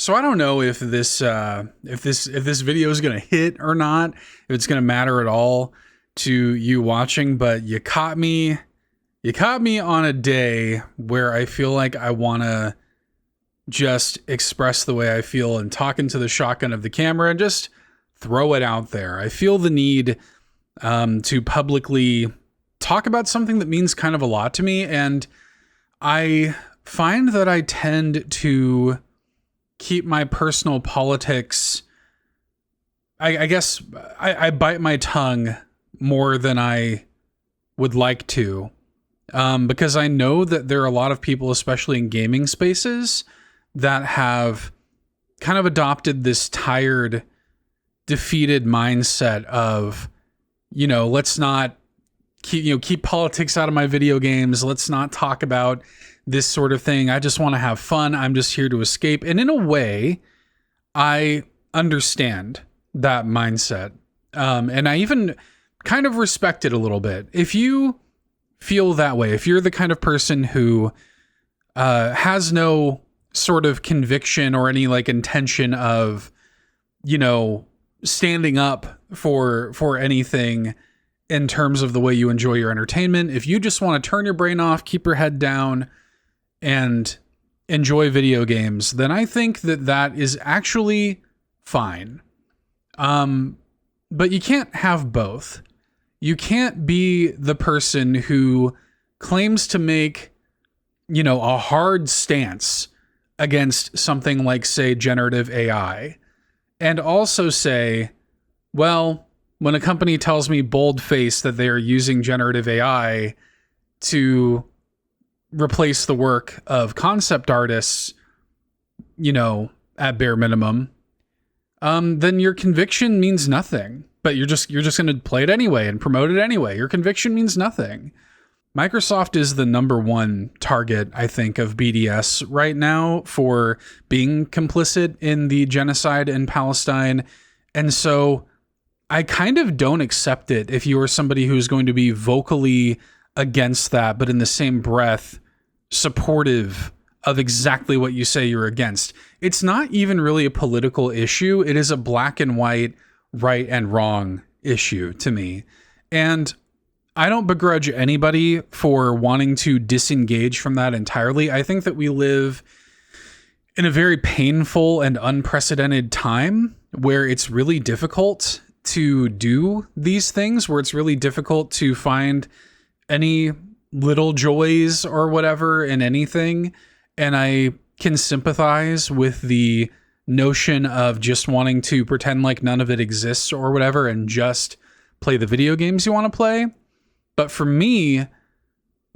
So I don't know if this video is gonna hit or not, if it's gonna matter at all to you watching, but you caught me on a day where I feel like I wanna just express the way I feel and talk into the shotgun of the camera and just throw it out there. I feel the need to publicly talk about something that means kind of a lot to me, and I find that I tend to keep my personal politics. I guess I bite my tongue more than I would like to, because I know that there are a lot of people, especially in gaming spaces, that have kind of adopted this tired, defeated mindset of, let's not keep politics out of my video games. Let's not talk about this sort of thing. I just want to have fun. I'm just here to escape. And in a way, I understand that mindset. And I even kind of respect it a little bit. If you feel that way, if you're the kind of person who has no sort of conviction or any intention of, standing up for anything in terms of the way you enjoy your entertainment, if you just want to turn your brain off, keep your head down, and enjoy video games, then I think that is actually fine. But you can't have both. You can't be the person who claims to make, a hard stance against something like, say, generative AI, and also say, well, when a company tells me bold-faced that they are using generative AI to replace the work of concept artists, at bare minimum, then your conviction means nothing. But you're just going to play it anyway and promote it anyway. Your conviction means nothing. Microsoft is the number one target, I think, of BDS right now for being complicit in the genocide in Palestine. And so I kind of don't accept it if you are somebody who's going to be vocally against that, but in the same breath, supportive of exactly what you say you're against. It's not even really a political issue. It is a black and white, right and wrong issue to me. And I don't begrudge anybody for wanting to disengage from that entirely. I think that we live in a very painful and unprecedented time where it's really difficult to do these things, where it's really difficult to find any little joys or whatever in anything. And I can sympathize with the notion of just wanting to pretend like none of it exists or whatever and just play the video games you want to play. But for me,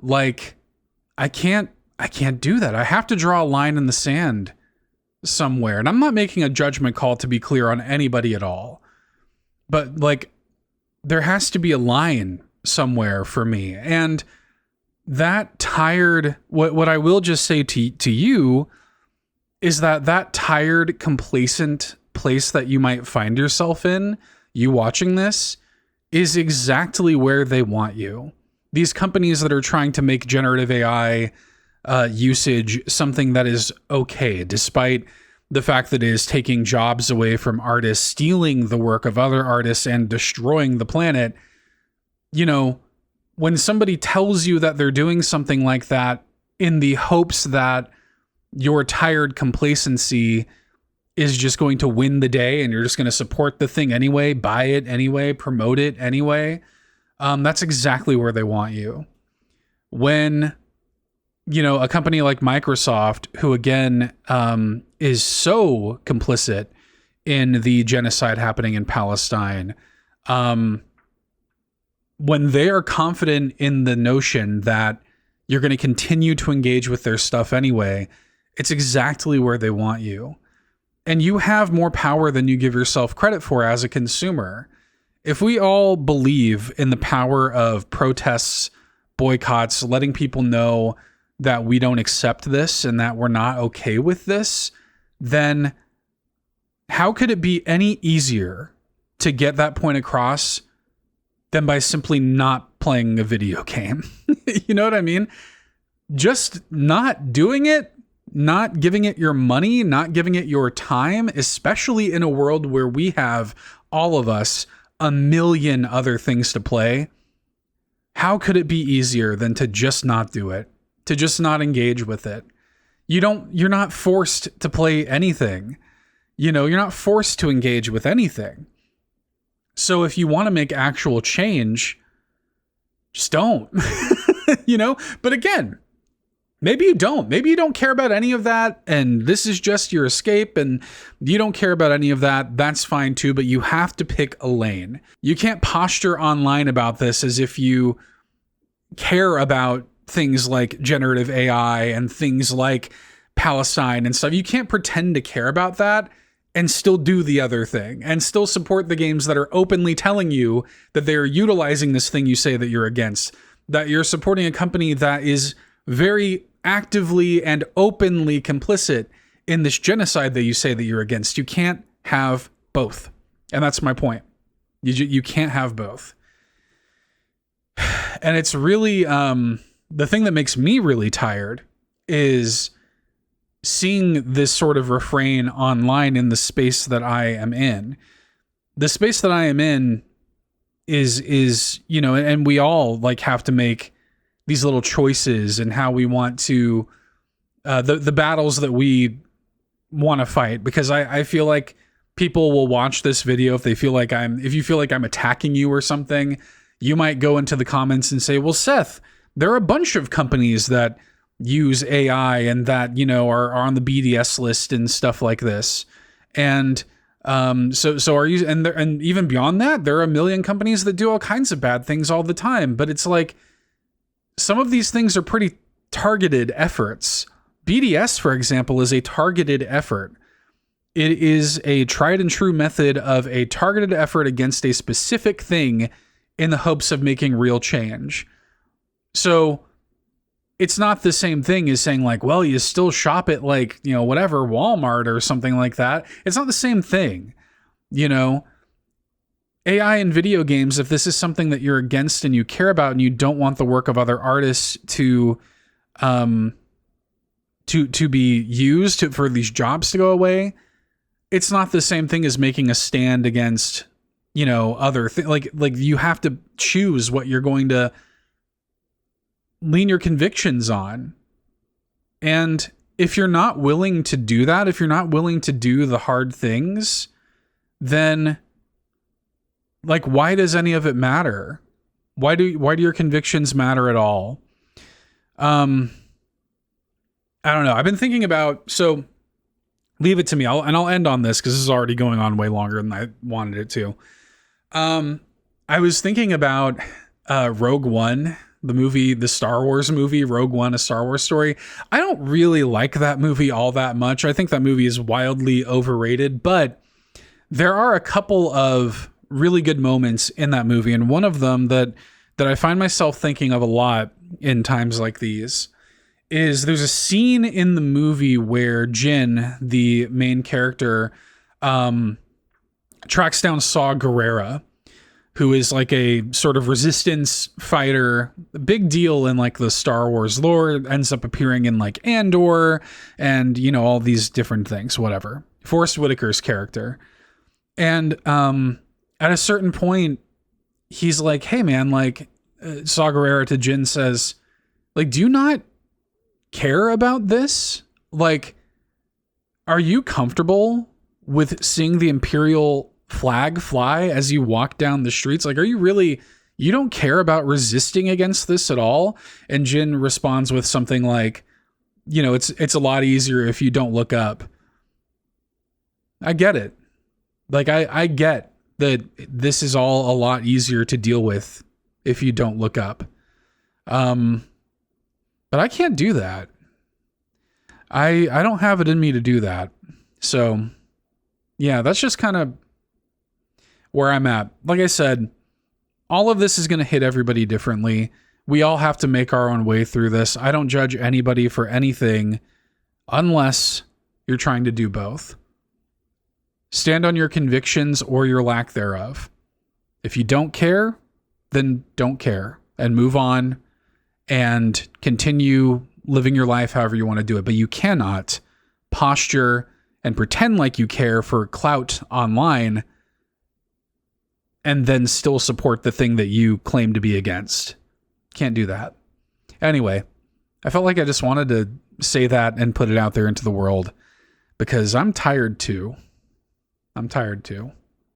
I can't do that. I have to draw a line in the sand somewhere. And I'm not making a judgment call, to be clear, on anybody at all. But there has to be a line somewhere for me. And that tired, what I will just say to you is that tired, complacent place that you might find yourself in, you watching this, is exactly where they want you. These companies that are trying to make generative AI usage something that is okay, despite the fact that it is taking jobs away from artists, stealing the work of other artists, and destroying the planet. When somebody tells you that they're doing something like that in the hopes that your tired complacency is just going to win the day and you're just going to support the thing anyway, buy it anyway, promote it anyway, that's exactly where they want you. When, a company like Microsoft, who again is so complicit in the genocide happening in Palestine, when they are confident in the notion that you're going to continue to engage with their stuff anyway, it's exactly where they want you. And you have more power than you give yourself credit for as a consumer. If we all believe in the power of protests, boycotts, letting people know that we don't accept this and that we're not okay with this, then how could it be any easier to get that point across than by simply not playing a video game? You know what I mean? Just not doing it not giving it your money, not giving it your time, especially in a world where we have, all of us, a million other things to play. How could it be easier than to just not do it, to just not engage with it? You're not forced to play anything. You're not forced to engage with anything. So if you want to make actual change, just don't. But again, maybe you don't. Maybe you don't care about any of that, and this is just your escape, and you don't care about any of that. That's fine too, but you have to pick a lane. You can't posture online about this as if you care about things like generative AI and things like Palestine and stuff. You can't pretend to care about that and still do the other thing and still support the games that are openly telling you that they're utilizing this thing you say that you're against, that you're supporting a company that is very actively and openly complicit in this genocide that you say that you're against. You can't have both. And that's my point. You can't have both. And it's really, the thing that makes me really tired is seeing this sort of refrain online in the space that I am in. The space that I am in is, and we all have to make these little choices and how we want to, the battles that we want to fight, because I feel like people will watch this video if you feel like I'm attacking you or something. You might go into the comments and say, well, Seth, there are a bunch of companies that use AI and that, are on the BDS list and stuff like this. And so are you, and even beyond that, there are a million companies that do all kinds of bad things all the time. But it's like, some of these things are pretty targeted efforts. BDS, for example, is a targeted effort. It is a tried and true method of a targeted effort against a specific thing in the hopes of making real change. So it's not the same thing as saying well, you still shop at whatever, Walmart or something like that. It's not the same thing. AI in video games, if this is something that you're against and you care about and you don't want the work of other artists to be used for these jobs to go away, it's not the same thing as making a stand against other things. Like you have to choose what you're going to lean your convictions on. And if you're not willing to do that, if you're not willing to do the hard things, then why does any of it matter? Why do your convictions matter at all? I don't know. I've been thinking about, so leave it to me. I'll end on this because this is already going on way longer than I wanted it to. I was thinking about Rogue One, the movie, the Star Wars movie, Rogue One, A Star Wars Story. I don't really like that movie all that much. I think that movie is wildly overrated, but there are a couple of really good moments in that movie. And one of them that I find myself thinking of a lot in times like these is there's a scene in the movie where Jyn, the main character, tracks down Saw Gerrera, who is a sort of resistance fighter, a big deal in the Star Wars lore, ends up appearing in Andor and, all these different things, whatever. Forrest Whitaker's character. And at a certain point, he's like, hey man, Saw Gerrera to Jyn says, do you not care about this? Are you comfortable with seeing the Imperial flag fly as you walk down the streets? Are you really, you don't care about resisting against this at all? And Jyn responds with something it's a lot easier if you don't look up. I get it. I get that this is all a lot easier to deal with if you don't look up. But I can't do that. I don't have it in me to do that. So yeah, that's just kind of where I'm at. Like I said, all of this is going to hit everybody differently. We all have to make our own way through this. I don't judge anybody for anything unless you're trying to do both. Stand on your convictions or your lack thereof. If you don't care, then don't care and move on and continue living your life however you want to do it, but you cannot posture and pretend like you care for clout online and then still support the thing that you claim to be against. Can't do that. Anyway, I felt like I just wanted to say that and put it out there into the world because I'm tired too.